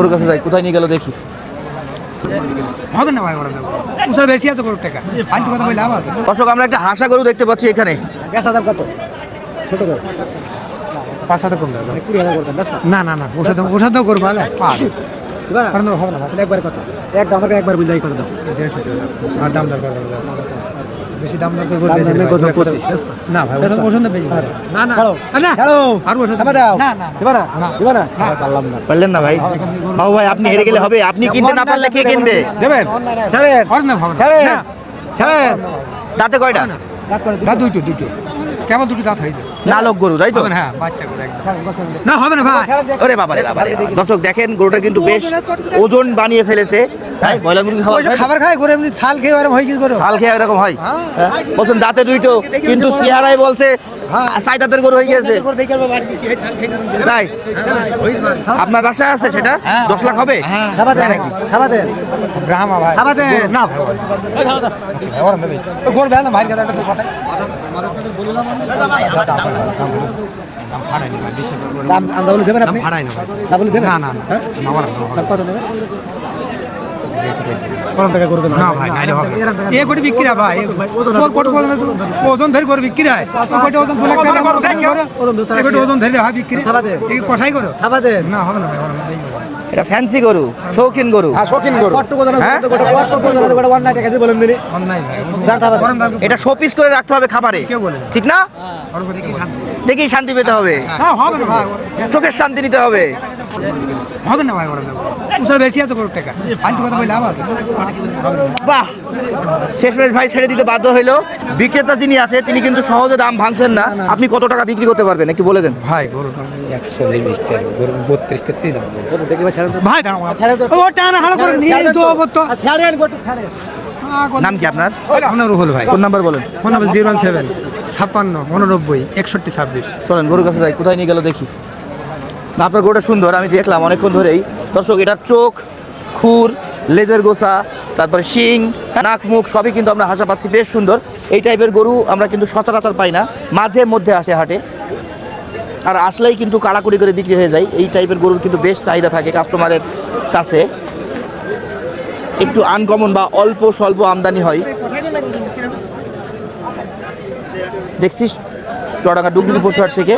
তোর কাছে যাই, কোথায় নিয়ে গেল দেখি। হবে না ভাই, ওরা উসর বেশি আছে গরুর টাকা, পাঁচ কথা বলে লাভ আছে। দর্শক আমরা একটা হাসা গরু দেখতে পাচ্ছি এখানে। বেচা দাম কত? ছোট গরু 5,000 কম দেবে 20,000 করবেন না না না, ওষুধ করবো হবে না একবার কত? একদম আমাকে একবার বুঝাই করে দাও। 150 টাকা আর দাম দরকার বেশি দাম দরকার করে না ভাই, ওষুধ বেশি না না না আর ওষুধ দাও না না দিবা না দিবা না পারলাম না। পারলেন না ভাই? বাবু ভাই আপনি হেরে গেলে হবে, আপনি কিনতে না পারলে কে কিনবে? দেবেন ছাড়েন আর না ভাবনা ছাড়েন ছাড়েন। দাঁতে কয়টা? দাঁত দুটো কেমন দুটো দাঁত হয়েছে? নালক গরু তাই তো? হ্যাঁ বাচ্চা গরু একদম না, হবে না ভাই। ওরে বাবা রে বাবা রে। দর্শক দেখেন গরুটা কিন্তু বেশ ওজন বানিয়ে ফেলেছে। তাই ব্রয়লার মুরগি খাবার খায় করে এমনি ছাল খেয়ে এরকম হয়ে গেছে গরু। হাল খেয়ে এরকম হয়। বলছেন দাঁতে দুইটো, কিন্তু চেহারায় বলছে সাই দাঁতের গরু হয়ে গেছে। তাই আপনার বাসায় আছে সেটা 10 লাখ হবে? খাবা দেন খাবা দেন ব্রাহ্মা ভাই খাবা দেন না ভাই ওরা নেবে গরু বেলা ভাই কথা একটা কথা দাম ভাড়াই না ভাই, বেশি দাম আমরা বলে দেবেন দাম আপনি? ভাড়াই না ভাই, দাম বলে দেবেন? না না না না বলা দাম কত নেবেন? কত টাকা করে দেবেন? না ভাই নাইলে হবে না। এ কোটি বিক্রি হয় ভাই, কোটি ওজন ধরে করে বিক্রি হয়। কোটি ওজন 2 লাখ টাকা করো, এ কোটি ওজন ধরে হয় বিক্রি। এই কষাই করো খাবা দেন না, হবে না ভাই, ওরা দেই না। এটা ফ্যান্সি গরু, শৌখিন গরু। শৌখিন গরু কত কথা না হ্যাঁ? কত কথা কত অন্য টাকা দিয়ে বলেন দিনি অন্যায় ভাই, দাম খাবা দেন। গরম দাম এটা শোপিস করে রাখতে হবে খাবারে, কেউ বলে না। ঠিক না? ওর প্রতি কি শান্তি? দেখেই শান্তি পেতে হবে, হ্যাঁ হবে না ভাই, চোখের শান্তি নিতে হবে। হবে না ভাই, ওরা উসর বেশি আছে গরুর টাকা, পাঁচ কথা বলে লাভ আছে। বাহ, শেষমেশ ভাই ছেড়ে দিতে বাধ্য হইলো। বিক্রেতা যিনি আছে তিনি কিন্তু সহজে দাম ভাঙছেন না। আপনি কত টাকা বিক্রি করতে পারবেন একটু বলে দেন। ভাই গরুটা 140 বেচতে হবে, গরু 32 33 দাম বলে। গরু দেখি ভাই ছাড়েন তো। ভাই দাঁড়াও, ছাড়েন তো। ও টানা হালো করে নিয়ে তো অবতো। ছাড়েন গরু ছাড়েন। নাম কি আপনার? আপনার রুহুল ভাই, ফোন নাম্বার বলেন। Phone number 017 56 89 61 26। চলেন গরুর কাছে যাই, কোথায় নিয়ে গেল দেখি। না আপনার গরুটা সুন্দর, আমি দেখলাম অনেকক্ষণ ধরেই। দর্শক এটার চোখ, খুর, লেজের গোছা, তারপরে শিং, নাক, মুখ সবই কিন্তু আমরা হাসা পাচ্ছি, বেশ সুন্দর। এই টাইপের গরু আমরা কিন্তু সচরাচর পাই না, মাঝে মধ্যে আসে হাটে। আর আসলেই কিন্তু কাড়াকুড়ি করে বিক্রি হয়ে যায়। এই টাইপের গরুর কিন্তু বেশ চাহিদা থাকে কাস্টমারের কাছে। একটু আনকমন বা অল্প স্বল্প আমদানি হয়। দেখছিস চুয়াডাঙ্গা ডুগডুগি পশুহাট থেকে